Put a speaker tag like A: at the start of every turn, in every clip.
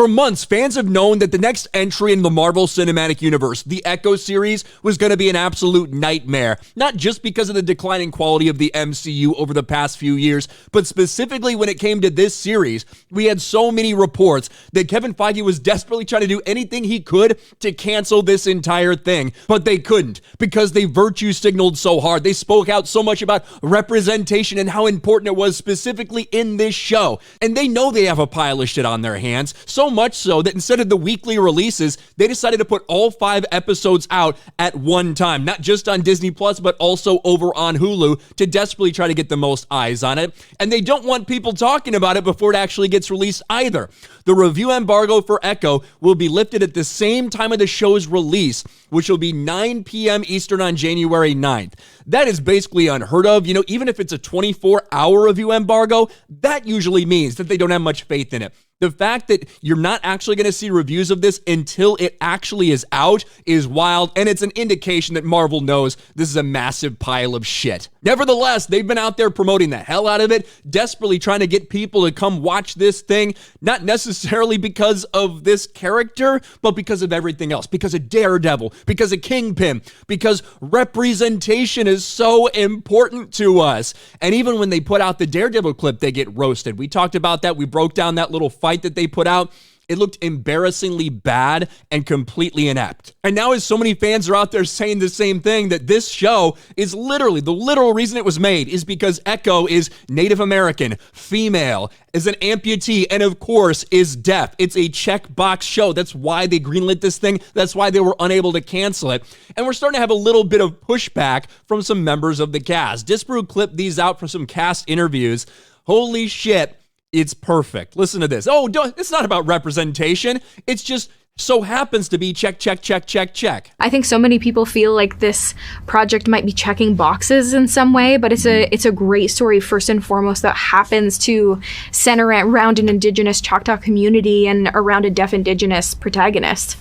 A: For months, fans have known that the next entry in the Marvel Cinematic Universe, the Echo series, was going to be an absolute nightmare. Not just because of the declining quality of the MCU over the past few years, but specifically when it came to this series, we had so many reports that Kevin Feige was desperately trying to do anything he could to cancel this entire thing, but they couldn't because they virtue signaled so hard. They spoke out so much about representation and how important it was specifically in this show, and they know they have a pile of shit on their hands, so much so that instead of the weekly releases, they decided to put all 5 episodes out at one time, not just on Disney Plus, but also over on Hulu to desperately try to get the most eyes on it. And they don't want people talking about it before it actually gets released either. The review embargo for Echo will be lifted at the same time of the show's release, which will be 9 p.m. Eastern on January 9th. That is basically unheard of. You know, even if it's a 24-hour review embargo, that usually means that they don't have much faith in it. The fact that you're not actually going to see reviews of this until it actually is out is wild, and it's an indication that Marvel knows this is a massive pile of shit. Nevertheless, they've been out there promoting the hell out of it, desperately trying to get people to come watch this thing, not necessarily because of this character, but because of everything else, because of Daredevil, because of Kingpin, because representation is so important to us. And even when they put out the Daredevil clip, they get roasted. We talked about that. We broke down that little fight that they put out. It looked embarrassingly bad and completely inept. And now as so many fans are out there saying the same thing, that this show is literally, the literal reason it was made is because Echo is Native American, female, is an amputee, and of course is deaf. It's a checkbox show. That's why they greenlit this thing. That's why they were unable to cancel it. And we're starting to have a little bit of pushback from some members of the cast. Disparu clipped these out from some cast interviews. Holy shit. It's perfect. Listen to this. Oh, it's not about representation. It's just so happens to be check, check, check, check, check.
B: I think so many people feel like this project might be checking boxes in some way, but it's a great story first and foremost that happens to center around an Indigenous Choctaw community and around a deaf Indigenous protagonist.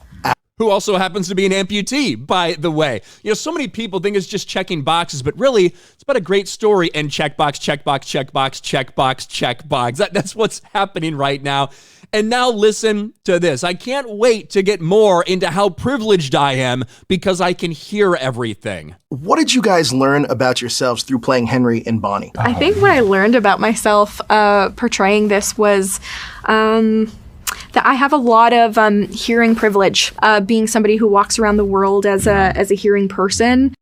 A: Who also happens to be an amputee, by the way. You know, so many people think it's just checking boxes, but really, it's about a great story and checkbox, checkbox, checkbox, checkbox, checkbox. That's what's happening right now. And now listen to this. I can't wait to get more into how privileged I am because I can hear everything.
C: What did you guys learn about yourselves through playing Henry and Bonnie?
B: I think what I learned about myself portraying this was that I have a lot of hearing privilege, being somebody who walks around the world as a hearing person.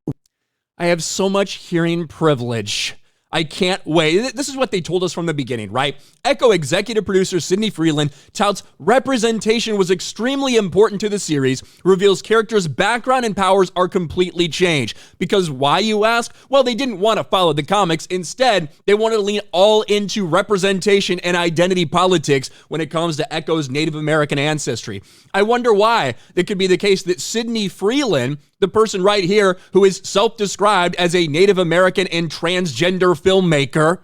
A: I have so much hearing privilege. I can't wait. This is what they told us from the beginning, right? Echo executive producer Sidney Freeland touts representation was extremely important to the series, reveals characters' background and powers are completely changed. Because why, you ask? Well, they didn't want to follow the comics. Instead, they wanted to lean all into representation and identity politics when it comes to Echo's Native American ancestry. I wonder why it could be the case that Sidney Freeland, the person right here who is self-described as a Native American and transgender filmmaker,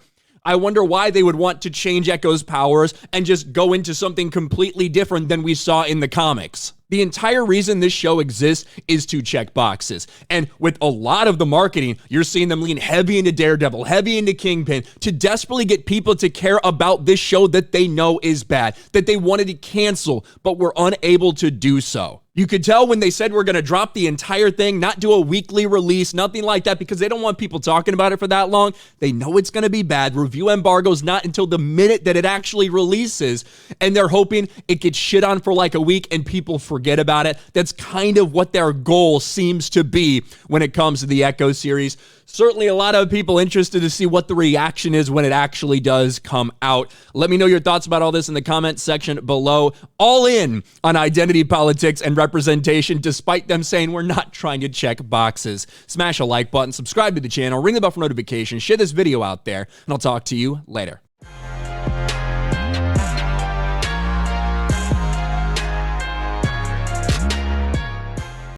A: I wonder why they would want to change Echo's powers and just go into something completely different than we saw in the comics. The entire reason this show exists is to check boxes. And with a lot of the marketing, you're seeing them lean heavy into Daredevil, heavy into Kingpin, to desperately get people to care about this show that they know is bad, that they wanted to cancel, but were unable to do so. You could tell when they said we're going to drop the entire thing, not do a weekly release, nothing like that, because they don't want people talking about it for that long. They know it's going to be bad. Review embargo's not until the minute that it actually releases, and they're hoping it gets shit on for like a week and people forget about it. That's kind of what their goal seems to be when it comes to the Echo series. Certainly a lot of people interested to see what the reaction is when it actually does come out. Let me know your thoughts about all this in the comment section below. All in on identity politics and representation, despite them saying we're not trying to check boxes. Smash a like button, subscribe to the channel, ring the bell for notifications, share this video out there, and I'll talk to you later.